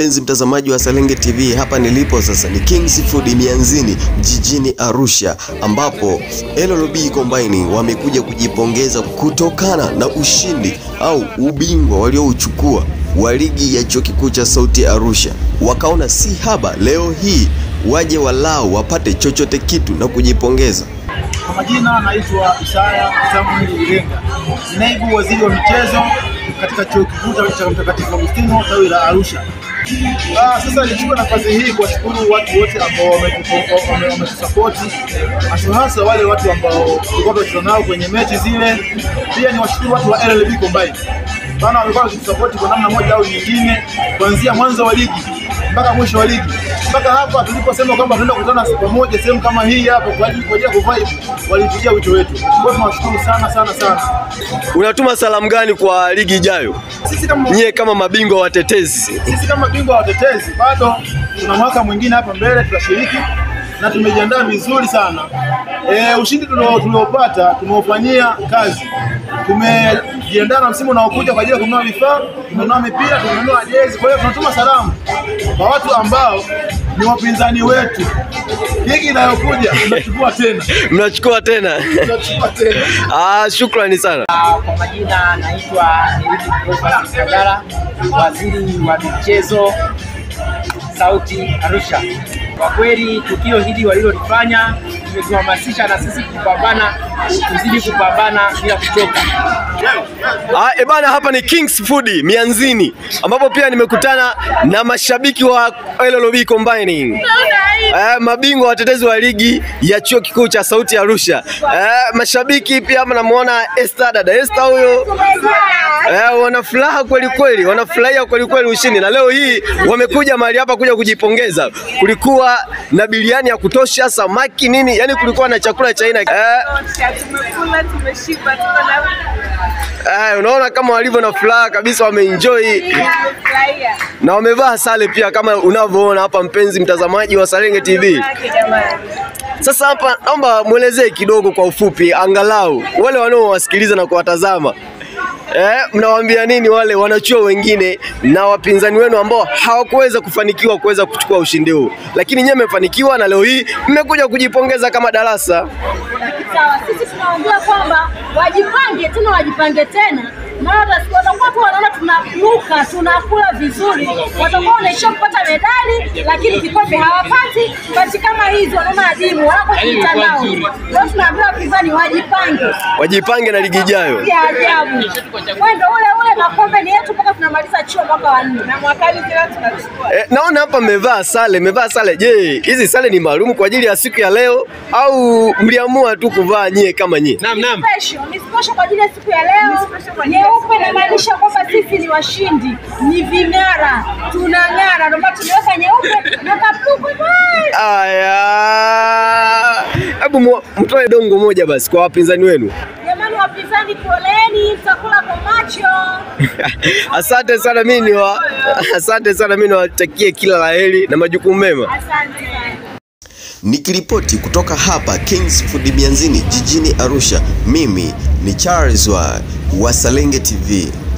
mpenzi mtazamaji wa Salenge TV, hapa nilipo sasa ni Kings Food Mianzini jijini Arusha, ambapo LLB Combining wamekuja kujipongeza kutokana na ushindi au ubingwa waliouchukua wa ligi ya chuo kikuu cha Sauti Arusha. Wakaona si haba leo hii waje walau wapate chochote kitu na kujipongeza. Kwa majina naitwa Isaya Samuel Irenga, naibu waziri wa michezo katika chuo kikuu cha Mtakatifu Agustino tawi la Arusha. Sasa nichukue nafasi hii kuwashukuru watu wote ambao wametusupport, hasa wale watu ambao tulikuwa tunao kwenye mechi zile. Pia niwashukuru watu wa LLB Combining, bana, wamekuwa wakitusupport kwa namna moja au nyingine kuanzia mwanzo wa ligi mpaka mwisho wa ligi, mpaka hapa tuliposema kwamba tunaenda kukutana pamoja sehemu kama hii hapo kwa ajili ya kuvibe, walipigia wito wetu. Kwa tunawashukuru sana. Unatuma salamu gani kwa ligi ijayo? Sisi kama mabingwa watetezi. Sisi kama mabingwa watetezi bado tuna mwaka mwingine hapa mbele tutashiriki na tumejiandaa vizuri sana. Ushindi tuliopata tumeufanyia kazi. Tumejiandaa na msimu unaokuja kwa ajili ya kununua vifaa, kununua mipira, kununua jezi. Kwa hiyo tunatuma salamu kwa watu ambao ni wapinzani wetu. Ligi inayokuja mnachukua tena. Shukrani sana. Kwa majina naitwa Sagara, waziri wa michezo Sauti Arusha. Kwa kweli tukio hili walilolifanya limetuhamasisha na sisi kuzidi kupambana bila kuchoka. Bana, hapa ni Kings Food Mianzini, ambapo pia nimekutana na mashabiki wa LLB Combining, mabingwa watetezi wa ligi ya chuo kikuu cha Sauti Arusha. Mashabiki pia hapa namuona Esther, dada Esther huyo. Wana furaha kweli, wanafurahia kweli ushindi, na leo hii wamekuja mahali hapa kuja kujipongeza. Kulikuwa na biliani ya kutosha, samaki nini, yani kulikuwa na chakula cha aina. Tumekula, tumeshiba, unaona kama walivyo na furaha kabisa, wameenjoy na wamevaa sare pia kama unavyoona hapa, mpenzi mtazamaji wa Salenge TV. Sasa hapa naomba muelezee kidogo kwa ufupi, angalau wale wanaowasikiliza na kuwatazama, mnawaambia nini wale wanachuo wengine na wapinzani wenu ambao hawakuweza kufanikiwa kuchukua ushindi huu, lakini nyewe mmefanikiwa na leo hii mmekuja kujipongeza kama darasa? Sawa, sisi tunaongea kwamba wajipange tena. Maana watakuwa tu wanaona tunaruka, tunakula vizuri, watakuwa wanaisha kupata medali lakini kikombe hawapati. Basi kama hizo wanaona adimu wako kitandao. Ndio tunaambia wapinzani wajipange na ligi ijayo. Ya ajabu. Wendo ule na kombe ni yetu mpaka tunamaliza chuo mwaka wa 4 na mwakani tena tunachukua. Naona hapa mmevaa sare. Je, hizi sare ni maalum kwa ajili ya siku ya leo au mliamua tu kuvaa nyie kama nyie? Naam. Ni special kwa ajili ya siku ya leo. Nyeupe inamaanisha kwamba sisi ni washindi, ni ving'ara, tunang'ara, ndio maana tumeweka nyeupe na kapuku. Hebu mtoe dongo moja basi kwa wapinzani wenu. Jamani wapinzani, poleni, mtakula kwa macho. Asante sana, mimi nawatakie kila laheri na majukumu mema. Asante sana. Nikiripoti kutoka hapa Kings Food Mianzini jijini Arusha, mimi ni Charles wa Salenge TV.